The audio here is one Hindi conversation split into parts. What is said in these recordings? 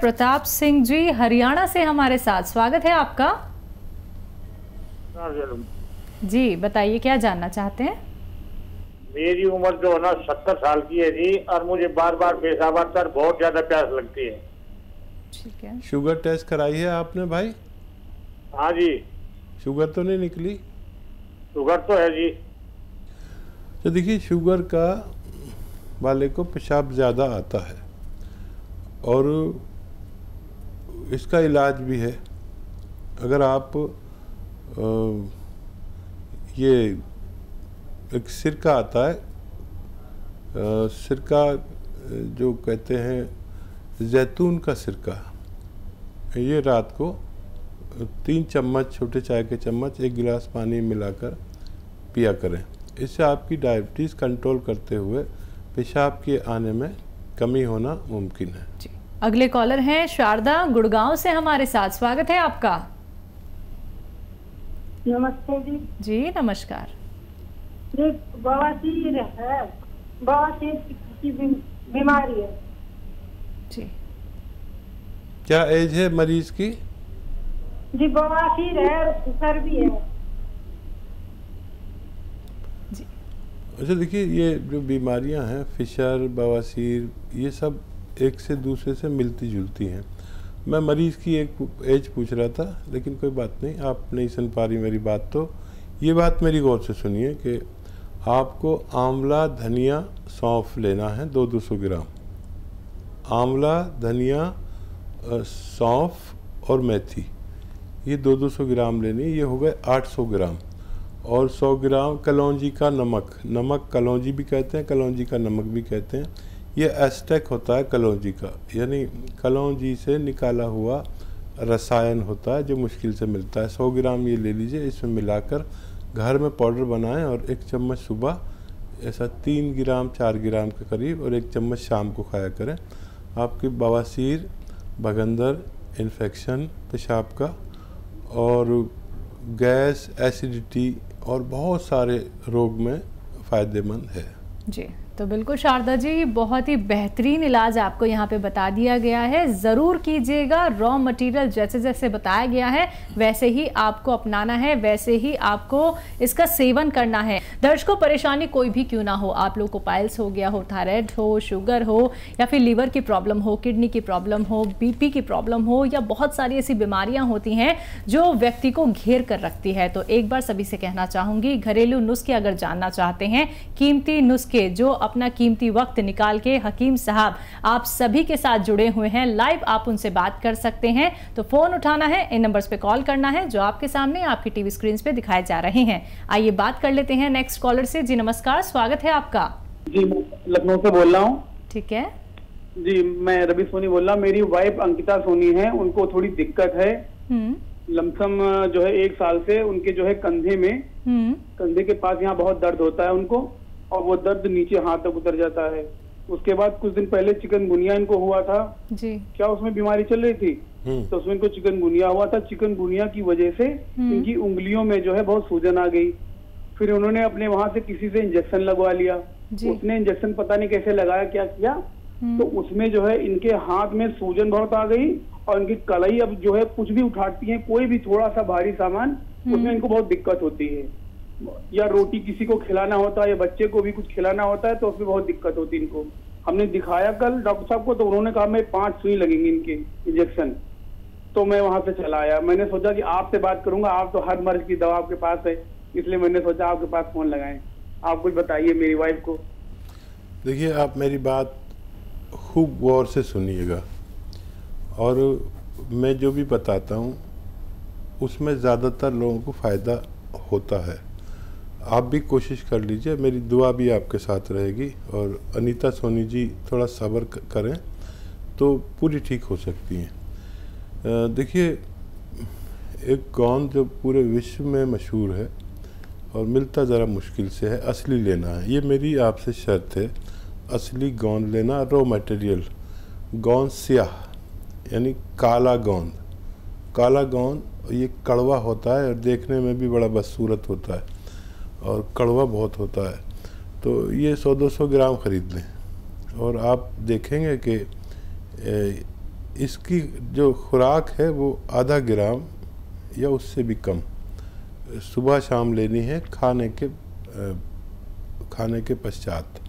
प्रताप सिंह जी हरियाणा से हमारे साथ, स्वागत है आपका। जी बताइए क्या जानना चाहते हैं। मेरी उम्र जो है ना 70 साल की है जी, और मुझे बार बार पेशाब आता है, बहुत ज्यादा प्यास लगती है। ठीक है। शुगर टेस्ट कराई है आपने भाई? हाँ जी। शुगर तो नहीं निकली? शुगर तो है जी। तो देखिए, शुगर का वाले को पेशाब ज़्यादा आता है और इसका इलाज भी है। अगर आप ये एक सिरका आता है, सिरका जो कहते हैं जैतून का सिरका, ये रात को 3 चम्मच छोटे चाय के चम्मच 1 गिलास पानी मिलाकर पिया करें। इससे आपकी डायबिटीज़ कंट्रोल करते हुए पेशाब के आने में कमी होना मुमकिन है। जी। अगले कॉलर हैं शारदा गुड़गांव से हमारे साथ, स्वागत है आपका। नमस्ते जी। जी नमस्कार। जी बवासीर है, बवासीर की बीमारी है जी। क्या एज है मरीज की? जी बवासीर है और शुगर भी है जी। अच्छा देखिए, ये जो बीमारियां हैं फिशर, बवासीर, ये सब एक से दूसरे से मिलती जुलती हैं। मैं मरीज़ की एक एज पूछ रहा था, लेकिन कोई बात नहीं, आप नहीं सुन पा रही मेरी बात। तो ये बात मेरी गौर से सुनिए कि आपको आंवला, धनिया, सौंफ लेना है 200 ग्राम। आंवला, धनिया, सौंफ और मेथी, ये 200 ग्राम लेनी। ये हो गए 800 ग्राम। और 100 ग्राम कलौंजी का नमक, नमक कलौंजी भी कहते हैं, कलौंजी का नमक भी कहते हैं। ये एस्टेक होता है कलौंजी का, यानी कलौंजी से निकाला हुआ रसायन होता है जो मुश्किल से मिलता है। 100 ग्राम ये ले लीजिए, इसमें मिलाकर घर में पाउडर बनाएं और 1 चम्मच सुबह, ऐसा 3 ग्राम 4 ग्राम के करीब, और 1 चम्मच शाम को खाया करें। आपकी बवासीर, भगंदर, इन्फेक्शन पेशाब का, और गैस, एसिडिटी और बहुत सारे रोग में फ़ायदेमंद है। जी तो बिल्कुल शारदा जी, बहुत ही बेहतरीन इलाज आपको यहाँ पे बता दिया गया है। ज़रूर कीजिएगा, रॉ मटेरियल जैसे जैसे बताया गया है वैसे ही आपको अपनाना है, वैसे ही आपको इसका सेवन करना है। दर्शकों, परेशानी कोई भी क्यों ना हो, आप लोग को पाइल्स हो गया हो, थायराइड हो, शुगर हो, या फिर लीवर की प्रॉब्लम हो, किडनी की प्रॉब्लम हो, बीपी की प्रॉब्लम हो, या बहुत सारी ऐसी बीमारियाँ होती हैं जो व्यक्ति को घेर कर रखती है, तो एक बार सभी से कहना चाहूँगी, घरेलू नुस्खे अगर जानना चाहते हैं, कीमती नुस्खे जो अपना कीमती वक्त निकाल के हकीम साहब आप सभी के साथ जुड़े हुए हैं, लाइव आप उनसे बात कर सकते हैं। तो फोन उठाना है, इन नंबर्स पे कॉल करना है जो आपके सामने आपकी टीवी स्क्रीन पे दिखाए जा रहे हैं। आइए बात कर लेते हैं नेक्स्ट कॉलर से। जी नमस्कार, स्वागत है आपका। जी मैं लखनऊ से बोल रहा हूँ। ठीक है जी, मैं रवि सोनी बोल रहा हूँ। मेरी वाइफ अंकिता सोनी है, उनको थोड़ी दिक्कत है। लमसम जो है 1 साल से उनके जो है कंधे में, कंधे के पास यहाँ बहुत दर्द होता है उनको, और वो दर्द नीचे हाथ तक उतर जाता है। उसके बाद कुछ दिन पहले चिकनगुनिया इनको हुआ था जी। क्या उसमें बीमारी चल रही थी, तो उसमें इनको चिकनगुनिया हुआ था। चिकनगुनिया की वजह से इनकी उंगलियों में जो है बहुत सूजन आ गई। फिर उन्होंने अपने वहां से किसी से इंजेक्शन लगवा लिया। उसने इंजेक्शन पता नहीं कैसे लगाया, क्या किया, तो उसमें जो है इनके हाथ में सूजन बहुत आ गई, और इनकी कलाई अब जो है कुछ भी उठाती है, कोई भी थोड़ा सा भारी सामान, उसमें इनको बहुत दिक्कत होती है। या रोटी किसी को खिलाना होता है, या बच्चे को भी कुछ खिलाना होता है, तो उसमें बहुत दिक्कत होती है इनको। हमने दिखाया कल डॉक्टर साहब को, तो उन्होंने कहा मैं 5 सुई लगेंगे इनके इंजेक्शन। तो मैं वहां से चला आया। मैंने सोचा कि आपसे बात करूंगा, आप तो हर मर्ज की दवा आपके पास है, इसलिए मैंने सोचा आपके पास फोन लगाएं। आप कुछ बताइए मेरी वाइफ को। देखिए, आप मेरी बात खूब गौर से सुनिएगा, और मैं जो भी बताता हूँ उसमें ज़्यादातर लोगों को फ़ायदा होता है। आप भी कोशिश कर लीजिए, मेरी दुआ भी आपके साथ रहेगी। और अनीता सोनी जी थोड़ा सब्र करें तो पूरी ठीक हो सकती हैं। देखिए, एक गौंद जो पूरे विश्व में मशहूर है और मिलता ज़रा मुश्किल से है, असली लेना है। ये मेरी आपसे शर्त है, असली गोंद लेना। रॉ मटेरियल गोंद स्याह, यानी काला गोंद। काला गोंद ये कड़वा होता है और देखने में भी बड़ा बदसूरत होता है और कड़वा बहुत होता है। तो ये 100-200 ग्राम ख़रीद लें और आप देखेंगे कि इसकी जो खुराक है वो आधा ग्राम या उससे भी कम सुबह शाम लेनी है खाने के पश्चात।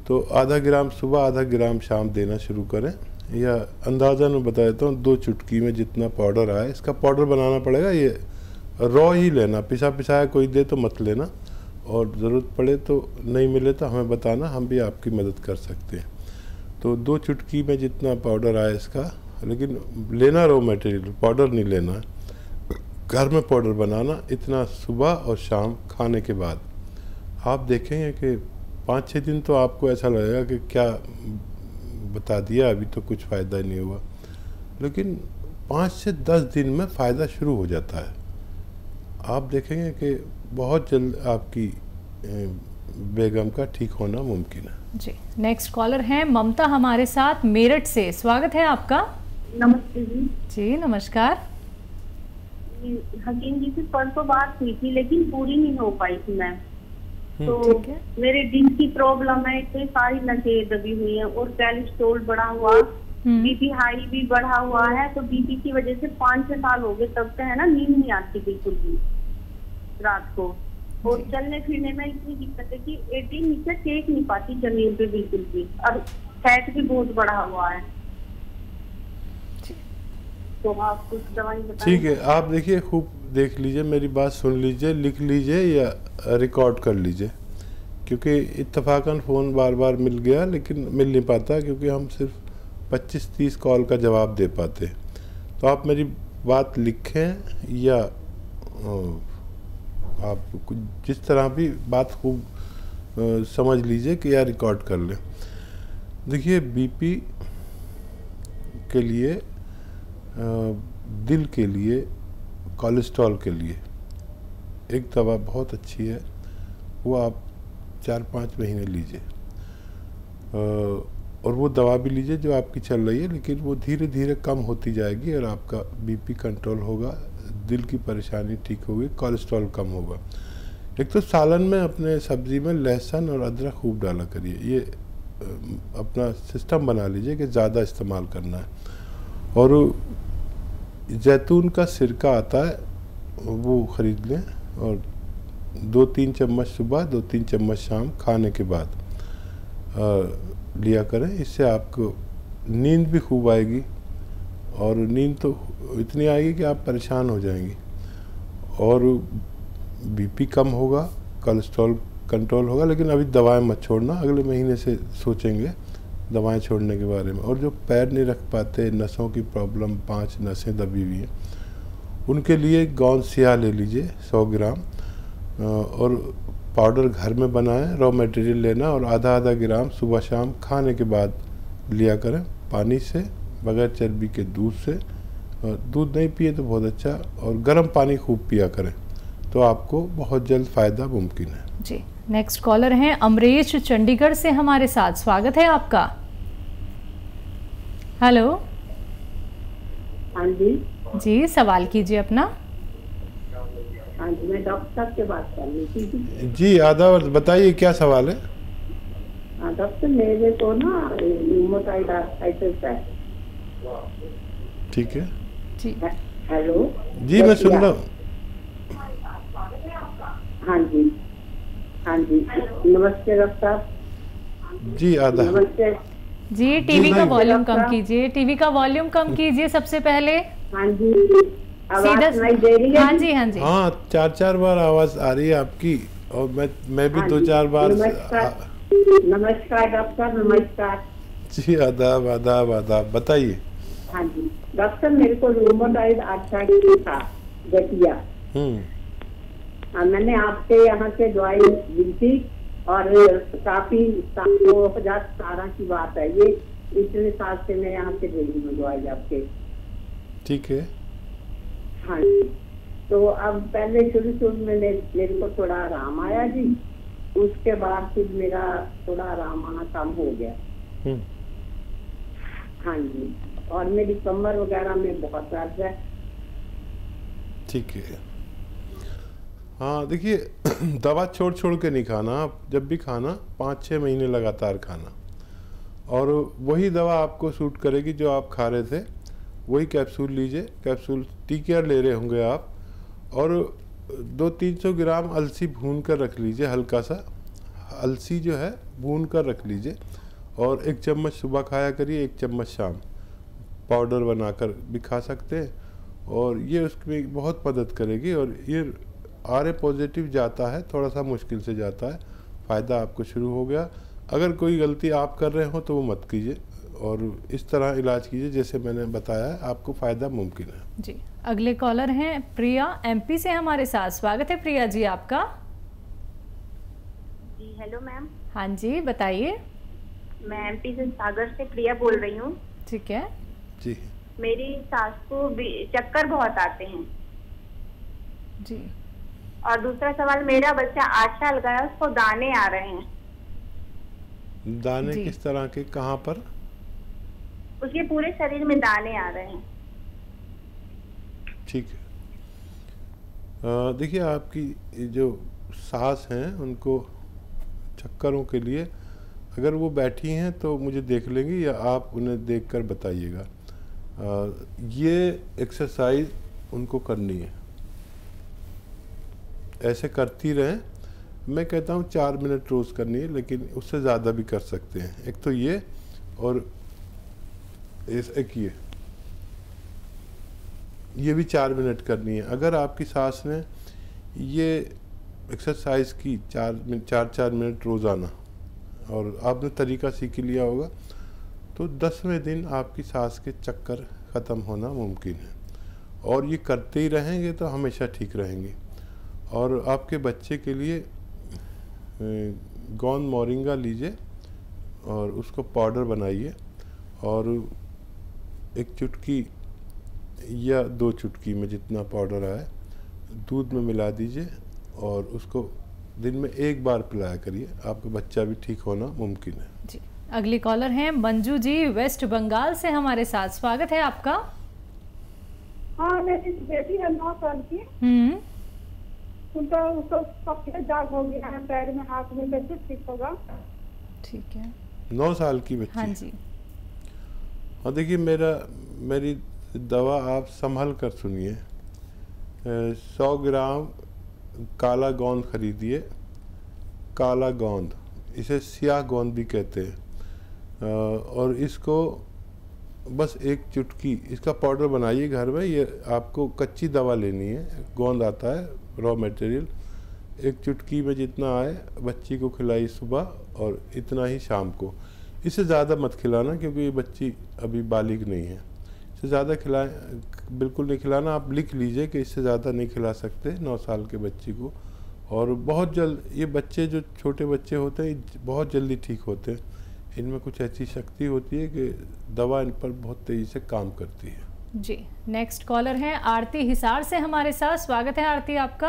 तो आधा ग्राम सुबह आधा ग्राम शाम देना शुरू करें, या अंदाज़ा मैं बता देता हूँ 2 चुटकी में जितना पाउडर आए। इसका पाउडर बनाना पड़ेगा, ये रॉ ही लेना, पिसाया कोई दे तो मत लेना, और ज़रूरत पड़े तो नहीं मिले तो हमें बताना, हम भी आपकी मदद कर सकते हैं। तो 2 चुटकी में जितना पाउडर आए इसका, लेकिन लेना रॉ मटेरियल, पाउडर नहीं लेना, घर में पाउडर बनाना, इतना सुबह और शाम खाने के बाद। आप देखेंगे कि 5-6 दिन तो आपको ऐसा लगेगा कि क्या बता दिया, अभी तो कुछ फ़ायदा नहीं हुआ, लेकिन 5 से 10 दिन में फ़ायदा शुरू हो जाता है। आप देखेंगे कि बहुत जल्द आपकी बेगम का ठीक होना मुमकिन है। जी, नेक्स्ट कॉलर हैं ममता हमारे साथ मेरठ से। स्वागत है आपका। नमस्ते जी। जी नमस्कार। हकीम जी से परसों बात हुई थी, लेकिन पूरी नहीं हो पाई थी मैम। तो मेरे दिल की प्रॉब्लम है, इतनी सारी नसें दबी हुई हैं और कोलेस्ट्रॉल बढ़ा हुआ, बीपी हाई भी बढ़ा हुआ है। तो बीपी की वजह से 5-6 साल हो गए तब से है ना, नींद नहीं आती बिल्कुल भी रात को, और चलने फिरने में इतनी दिक्कत है कि 18 नीचे टेक नहीं पाती जमीन पे बिल्कुल भी, और फैट भी बहुत बढ़ा हुआ है। तो आप कुछ दवाई बताएं। ठीक है, आप देखिए, खूब देख लीजिए, मेरी बात सुन लीजिए, लिख लीजिए या रिकॉर्ड कर लीजिए, क्योंकि इत्तफाकन फ़ोन बार बार मिल गया, लेकिन मिल नहीं पाता क्योंकि हम सिर्फ 25-30 कॉल का जवाब दे पाते। तो आप मेरी बात लिखें या आप कुछ जिस तरह भी बात खूब समझ लीजिए कि या रिकॉर्ड कर लें। देखिए, बीपी के लिए, दिल के लिए, कोलेस्ट्रॉल के लिए एक दवा बहुत अच्छी है, वो आप 4-5 महीने लीजिए, और वो दवा भी लीजिए जो आपकी चल रही है, लेकिन वो धीरे धीरे कम होती जाएगी और आपका बीपी कंट्रोल होगा, दिल की परेशानी ठीक होगी, कोलेस्ट्रॉल कम होगा। एक तो सालन में, अपने सब्ज़ी में लहसुन और अदरक खूब डाला करिए, ये अपना सिस्टम बना लीजिए कि ज़्यादा इस्तेमाल करना है। और जैतून का सिरका आता है, वो ख़रीद लें, और 2-3 चम्मच सुबह, 2-3 चम्मच शाम खाने के बाद लिया करें। इससे आपको नींद भी खूब आएगी, और नींद तो इतनी आएगी कि आप परेशान हो जाएंगी, और बीपी कम होगा, कोलेस्ट्रॉल कंट्रोल होगा। लेकिन अभी दवाएं मत छोड़ना, अगले महीने से सोचेंगे दवाएं छोड़ने के बारे में। और जो पैर नहीं रख पाते, नसों की प्रॉब्लम, 5 नसें दबी हुई हैं, उनके लिए गौंद सिया ले लीजिए 100 ग्राम, और पाउडर घर में बनाएं, रॉ मटेरियल लेना, और आधा ग्राम सुबह शाम खाने के बाद लिया करें, पानी से, बगैर चर्बी के दूध से। और दूध नहीं पिए तो बहुत अच्छा, और गर्म पानी खूब पिया करें, तो आपको बहुत जल्द फ़ायदा मुमकिन है। जी, नेक्स्ट कॉलर हैं अमरीश चंडीगढ़ से हमारे साथ। स्वागत है आपका। हेलो। हाँ जी। जी, सवाल कीजिए अपना। हाँ जी, मैं डॉक्टर साहब से बात कर रही थी। जी, आदाब, बताइए क्या सवाल है। डॉक्टर, मेरे को ना रूमेटॉइड आर्थराइटिस है। ठीक है जी। हेलो जी, मैं सुन रहा हूँ। हाँ जी, हाँ जी, नमस्ते डॉक्टर साहब। जी, आदाब। नमस्ते जी, टीवी का वॉल्यूम कम कीजिए, टीवी का वॉल्यूम कम कीजिए सबसे पहले। हाँ जी, आवाज सुनाई दे रही है? हाँ जी, हाँ जी। हाँ, 4-4 बार आवाज़ आ रही है आपकी, और मैं भी 2-4 बार। नमस्कार डॉक्टर, नमस्कार जी, आदाब आदाब आदाब, बताइए। हाँ जी डॉक्टर, मेरे को रूमेटॉइड आर्थराइटिस था, गठिया। मैंने आपके यहाँ से दवाई ली थी, और काफी 2017 की बात है ये, इतने साल से मैं यहाँ से ले रही हूँ दवाई आपके। ठीक है। हाँ जी, तो अब पहले शुरू में मेरे को थोड़ा आराम आया जी, उसके बाद फिर मेरा थोड़ा आराम आना कम हो गया। हाँ जी, और मेरी कमर वगैरह में बहुत दर्द है। ठीक है। हाँ, देखिए, दवा छोड़ के नहीं खाना, आप जब भी खाना 5-6 महीने लगातार खाना, और वही दवा आपको सूट करेगी जो आप खा रहे थे, वही कैप्सूल लीजिए। कैप्सूल टी-केयर ले रहे होंगे आप, और 200-300 ग्राम अलसी भून कर रख लीजिए। हल्का सा अलसी जो है भून कर रख लीजिए, और 1 चम्मच सुबह खाया करिए, 1 चम्मच शाम। पाउडर बनाकर भी खा सकते हैं, और ये उसमें बहुत मदद करेगी। और ये RA पॉजिटिव जाता है, थोड़ा सा मुश्किल से जाता है, फ़ायदा आपको शुरू हो गया। अगर कोई गलती आप कर रहे हो तो वो मत कीजिए, और इस तरह इलाज कीजिए जैसे मैंने बताया, आपको फ़ायदा मुमकिन है जी। अगले कॉलर हैं प्रिया, MP से हमारे साथ। स्वागत है प्रिया जी आपका। जी हेलो मैम। हाँ जी, बताइए। मैं MP से सागर से प्रिया बोल रही हूँ। ठीक है जी। मेरी सास को चक्कर बहुत आते हैं जी। और दूसरा सवाल, मेरा बच्चा 8 साल का है, उसको दाने आ रहे हैं। दाने किस तरह के, कहाँ पर? उसके पूरे शरीर में दाने आ रहे हैं। ठीक है। देखिए, आपकी जो सास हैं उनको चक्करों के लिए अगर वो बैठी हैं तो मुझे देख लेंगी, या आप उन्हें देखकर बताइएगा। ये एक्सरसाइज उनको करनी है, ऐसे करती रहें। मैं कहता हूँ 4 मिनट रोज़ करनी है, लेकिन उससे ज़्यादा भी कर सकते हैं। एक तो ये, और एक ये भी 4 मिनट करनी है। अगर आपकी सास ने ये एक्सरसाइज की 4 मिनट रोज़ाना, और आपने तरीका सीख लिया होगा, तो 10वें दिन आपकी सास के चक्कर ख़त्म होना मुमकिन है। और ये करते ही रहेंगे तो हमेशा ठीक रहेंगे। और आपके बच्चे के लिए गोंद मोरिंगा लीजिए और उसको पाउडर बनाइए, और 1 चुटकी या 2 चुटकी में जितना पाउडर आए दूध में मिला दीजिए, और उसको दिन में 1 बार पिलाया करिए। आपका बच्चा भी ठीक होना मुमकिन है जी। अगली कॉलर हैं मंजू जी, वेस्ट बंगाल से हमारे साथ। स्वागत है आपका। हाँ, मेरी बेटी है 9 साल की। उसको सफेद दाग हो गया है पैर में, हाथ में, कैसे ठीक होगा? ठीक है। 9 साल की बच्ची। हाँ जी। और देखिए, मेरी दवा आप संभल कर सुनिए। 100 ग्राम काला गोंद खरीदिए। काला गोंद, इसे स्याह गोंद भी कहते हैं। और इसको बस 1 चुटकी इसका पाउडर बनाइए घर में। ये आपको कच्ची दवा लेनी है, गोंद आता है रॉ मटेरियल। 1 चुटकी में जितना आए बच्ची को खिलाई सुबह, और इतना ही शाम को। इससे ज़्यादा मत खिलाना, क्योंकि ये बच्ची अभी बालिग नहीं है। इससे ज़्यादा बिल्कुल नहीं खिलाना। आप लिख लीजिए कि इससे ज़्यादा नहीं खिला सकते 9 साल के बच्ची को। और बहुत जल्द ये बच्चे, जो छोटे बच्चे होते हैं, बहुत जल्दी ठीक होते हैं। इनमें कुछ ऐसी शक्ति होती है कि दवा इन पर बहुत तेज़ी से काम करती है जी। नेक्स्ट कॉलर है आरती, हिसार से हमारे साथ। स्वागत है आरती आपका।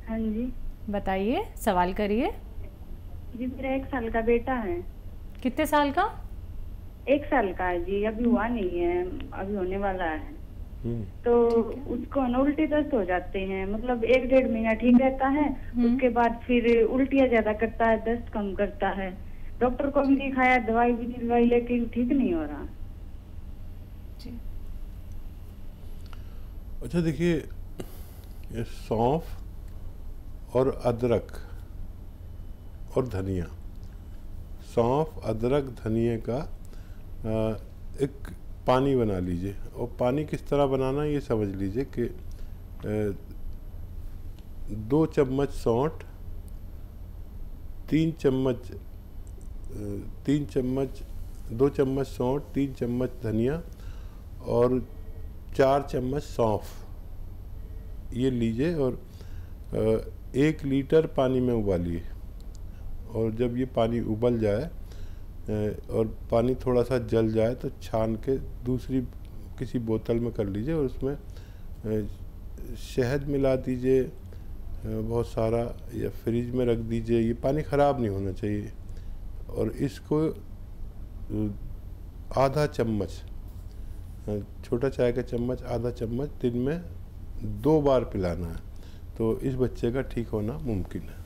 हाँ जी, बताइए, सवाल करिए। जी, मेरा 1 साल का बेटा है। कितने साल का? 1 साल का है जी, अभी हुआ नहीं है, अभी होने वाला है। तो उसको उल्टी दस्त हो जाते हैं, मतलब 1-1.5 महीना ठीक रहता है, उसके बाद फिर उल्टियाँ ज्यादा करता है, दस्त कम करता है। डॉक्टर को भी दिखाया, दवाई भी दिलवाई, लेकिन ठीक नहीं हो रहा जी। अच्छा, देखिए, सौंफ और अदरक और धनिया, सौंफ, अदरक, धनिया का एक पानी बना लीजिए। और पानी किस तरह बनाना ये समझ लीजिए कि 2 चम्मच सौंठ, 2 चम्मच सौंठ, 3 चम्मच धनिया और 4 चम्मच सौंफ, ये लीजिए। और 1 लीटर पानी में उबालिए। और जब ये पानी उबल जाए और पानी थोड़ा सा जल जाए तो छान के दूसरी किसी बोतल में कर लीजिए, और उसमें शहद मिला दीजिए बहुत सारा, या फ्रिज में रख दीजिए। ये पानी ख़राब नहीं होना चाहिए। और इसको आधा चम्मच, छोटा चाय का चम्मच, आधा चम्मच दिन में 2 बार पिलाना है। तो इस बच्चे का ठीक होना मुमकिन है।